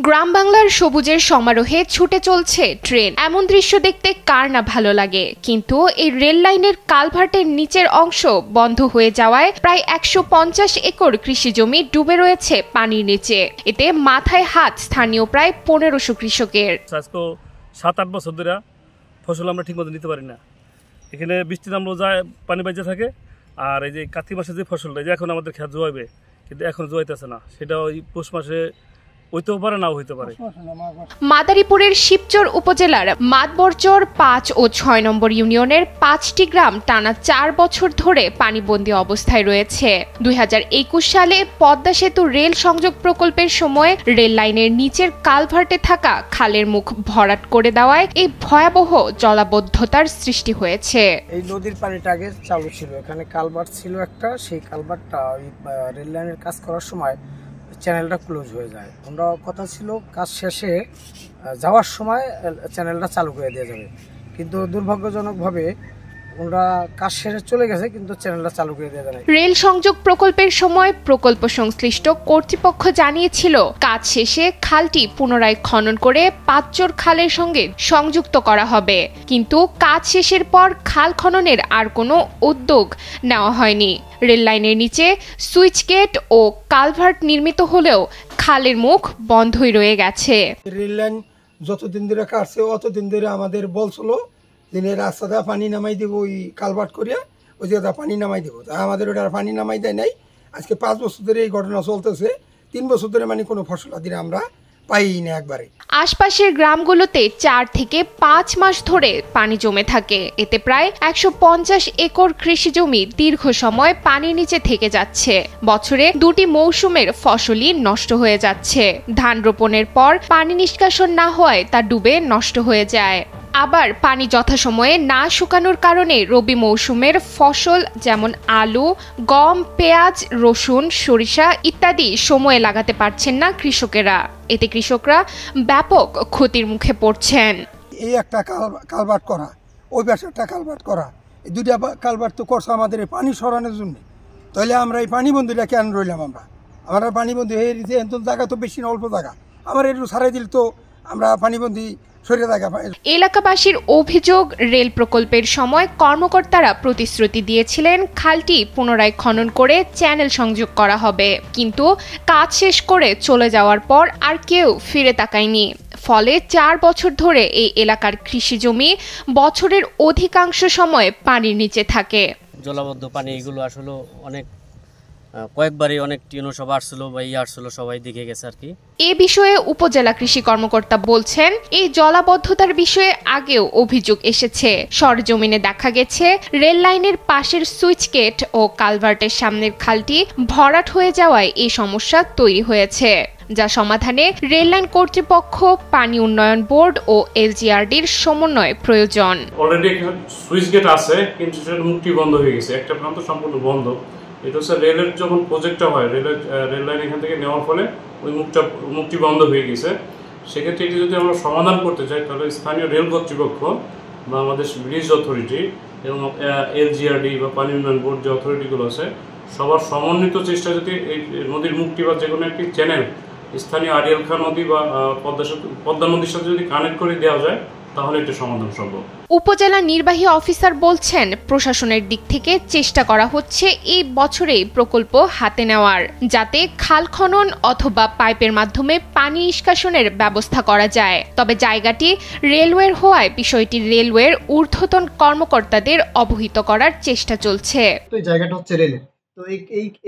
গ্রাম বাংলার সবুজের সমারোহে ছুটে চলছে ট্রেন। এমন দৃশ্য দেখতে কার না ভালো লাগে, কিন্তু এই রেল লাইনের কালভার্টের নিচের অংশ বন্ধ হয়ে যাওয়ায় প্রায় 150 একর কৃষি জমি ডুবে রয়েছে পানির নিচে। এতে মাথায় হাত স্থানীয় প্রায় 1500 কৃষকের। 7-8 বছর ধরে ফসল আমরা ঠিকমতো নিতে পারি না। এখানে বৃষ্টি নামলেও যায়, পানি বাইজে থাকে। আর এই যে কার্তিক মাসে যে ফসলটা, যে এখন আমাদের খেত জোয়াবে, কিন্তু এখন জোয়াইতেছে না, সেটা ওই পৌষ মাসে হইতেও পারে, নাও হইতে পারে। মাদারীপুরের শিবচর উপজেলার মাতবরচর 5 ও 6 নম্বর ইউনিয়নের 5টি গ্রাম টানা 4 বছর ধরে পানিবন্দী অবস্থায় রয়েছে। 2021 সালে পদ্মা সেতু রেল সংযোগ প্রকল্পের সময় রেল লাইনের নিচের কালভার্টে থাকা খালের মুখ ভরাট করে দেওয়ায় এই ভয়াবহ জলাবদ্ধতার সৃষ্টি হয়েছে। এই নদীর পানিটা আগে চালু ছিল, এখানে কালভার্ট ছিল একটা, সেই কালভার্টটা ওই রেল লাইনের কাজ করার সময় চ্যানেলটা ক্লোজ হয়ে যায়। আমরা কথা ছিল কাজ শেষে যাওয়ার সময় চ্যানেলটা চালু করে দেওয়া যাবে, কিন্তু দুর্ভাগ্যজনকভাবে ওরা কাজ শেষে চলে গেছে, কিন্তু চ্যানেলটা চালু করে দেওয়া যায়। রেল সংযোগ প্রকল্পের সময় প্রকল্প সংশ্লিষ্ট কর্তৃপক্ষ জানিয়েছিল কাজ শেষে খালটি পুনরায় খনন করে পাঁচচর খালের সঙ্গে সংযুক্ত করা হবে, কিন্তু কাজ শেষের পর খাল খননের আর কোনো উদ্যোগ নেওয়া হয়নি। রেল লাইনের নিচে সুইচ গেট ও কালভার্ট নির্মিত হলেও খালের মুখ বন্ধই রয়ে গেছে। রেল লাইন যতদিন ধরে কাটছে অতদিন ধরে আমাদের বলছিল দিনের রাস্তাটা পানি নামাই দিব, ওই কালভার্ট করিয়া ওই জায়গাটা পানি নামাই দিব, তা আমাদের ওটা পানি নামাই দেয় নাই। আজকে 5 বছর ধরে এই ঘটনা চলতেছে, 3 বছর ধরে মানে কোনো ফসল আদিরা আমরা পাই না একবারে। আশপাশের গ্রামগুলোতে 4 থেকে 5 মাস ধরে পানি জমে থাকে। এতে প্রায় 150 একর কৃষি জমি দীর্ঘ সময় পানির নিচে থেকে যাচ্ছে। বছরে 2টি মৌসুমের ফসলই নষ্ট হয়ে যাচ্ছে। ধান রোপণের পর পানি নিষ্কাশন না হওয়ায় তা ডুবে নষ্ট হয়ে যায়। আবার পানি যথাসময়ে না শুকানোর কারণে রবি মৌসুমের ফসল যেমন আলু, গম, পেঁয়াজ, রসুন, সরিষা ইত্যাদি সময়ে লাগাতে পারছেন না কৃষকেরা। এতে কৃষকরা ব্যাপক ক্ষতির মুখে পড়ছেন। এই একটা কালভার্ট করা, ওই পাশে একটা কালভার্ট করা, এই দুইটা কালভার্ট তো করছে আমাদের পানি সরানোর জন্য। তাহলে আমরা এই পানিবন্দীটা কেন রইলাম? আমরা পানিবন্দী হয়ে গেছে, এত জায়গা তো বেশি না, অল্প জায়গা, আমার একটু ছাড়াই দিল তো আমরা পানিবন্দী। এলাকাবাসীর অভিযোগ, রেল প্রকল্পের সময় কর্মকর্তারা প্রতিশ্রুতি দিয়েছিলেন খালটি পুনরায় খনন করে চ্যানেল সংযোগ করা হবে, কিন্তু কাজ শেষ করে চলে যাওয়ার পর আর কেউ ফিরে তাকায়নি। ফলে 4 বছর ধরে এই এলাকার কৃষি জমি বছরের অধিকাংশ সময় পানির নিচে থাকে। জলাবদ্ধ পানি এগুলো আসলে অনেক কয়েকবারই অনেক টিনো সব আসছিল বা আসছিল, সবাই দেখে গেছে আর কি। এ বিষয়ে উপজেলা কৃষি কর্মকর্তা বলছেন, এই জলাবদ্ধতার বিষয়ে আগেও অভিযোগ এসেছে। সরজমিনে দেখা গেছে রেল লাইনের পাশের সুইচ গেট ও কালভার্টের সামনের খালটি ভরাট হয়ে যাওয়ায় এই সমস্যা তৈরি হয়েছে, যা সমাধানে রেল লাইন কর্তৃপক্ষ, পানি উন্নয়ন বোর্ড ও এলজিআরডির সমন্বয় প্রয়োজন। অলরেডি সুইচ গেট আছে, কিন্তু সেটা মুক্তি বন্ধ হয়ে গেছে, একটা প্রান্ত সম্পূর্ণ বন্ধ। এটা হচ্ছে রেলের যখন প্রজেক্টটা হয়, রেল লাইন এখান থেকে নেওয়ার ফলে ওই মুখটি বন্ধ হয়ে গেছে। সেক্ষেত্রে এটি যদি আমরা সমাধান করতে চাই, তাহলে স্থানীয় রেল কর্তৃপক্ষ বা আমাদের ব্রিজ অথরিটি এবং এলজিআরডি বা পানি উন্নয়ন বোর্ড যে অথরিটিগুলো আছে, সবার সমন্বিত চেষ্টা যদি এই নদীর মুখটি বা যে কোনো একটি চ্যানেল স্থানীয় আড়িয়াল খাঁ নদী বা পদ্মা নদীর সাথে যদি কানেক্ট করে দেওয়া যায়, তাহলে এটা সমাধান সম্ভব। উপজেলা নির্বাহী অফিসার বলছেন, প্রশাসনের দিক থেকে চেষ্টা করা হচ্ছে এই বছরেই প্রকল্প হাতে নেওয়ার, যাতে খাল খনন অথবা পাইপের মাধ্যমে পানি নিষ্কাশনের ব্যবস্থা করা যায়। তবে জায়গাটি রেলওয়ের হওয়ায় বিষয়টি রেলওয়ের ঊর্ধ্বতন কর্মকর্তাদের অবহিত করার চেষ্টা চলছে। তো এই জায়গাটা হচ্ছে রেলের, তো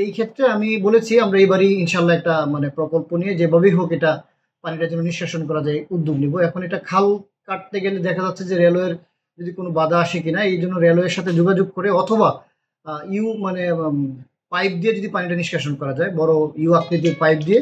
এই ক্ষেত্রে আমি বলেছি আমরা এবারই ইনশাল্লাহ একটা প্রকল্প নিয়ে যেভাবেই হোক এটা পানিটা যেন নিষ্কাশন করা যায় উদ্যোগ নিব। এখন এটা খাল কাটতে গেলে দেখা যাচ্ছে যে রেলওয়ের যদি কোনো বাধা আসে কিনা, এই জন্য রেলওয়ের সাথে যোগাযোগ করে অথবা পাইপ দিয়ে যদি পানিটা নিষ্কাশন করা যায়, বড় আকৃতির পাইপ দিয়ে,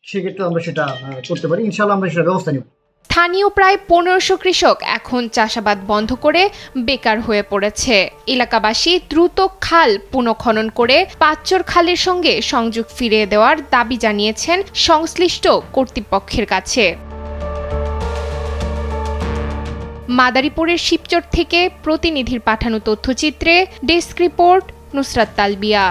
সেক্ষেত্রে আমরা সেটা করতে পারি। ইনশাল্লাহ আমরা সেটা ব্যবস্থা নিব। স্থানীয় প্রায় 1500 কৃষক এখন চাষাবাদ বন্ধ করে বেকার হয়ে পড়েছে। এলাকাবাসী দ্রুত খাল পুনঃখনন করে পাঁচচর খালের সঙ্গে সংযোগ ফিরিয়ে দেওয়ার দাবি জানিয়েছেন সংশ্লিষ্ট কর্তৃপক্ষের কাছে। মাদারীপুরের শিবচর থেকে প্রতিনিধির পাঠানো তথ্যচিত্রে ডেস্ক রিপোর্ট, নুসরাত তালবিয়া।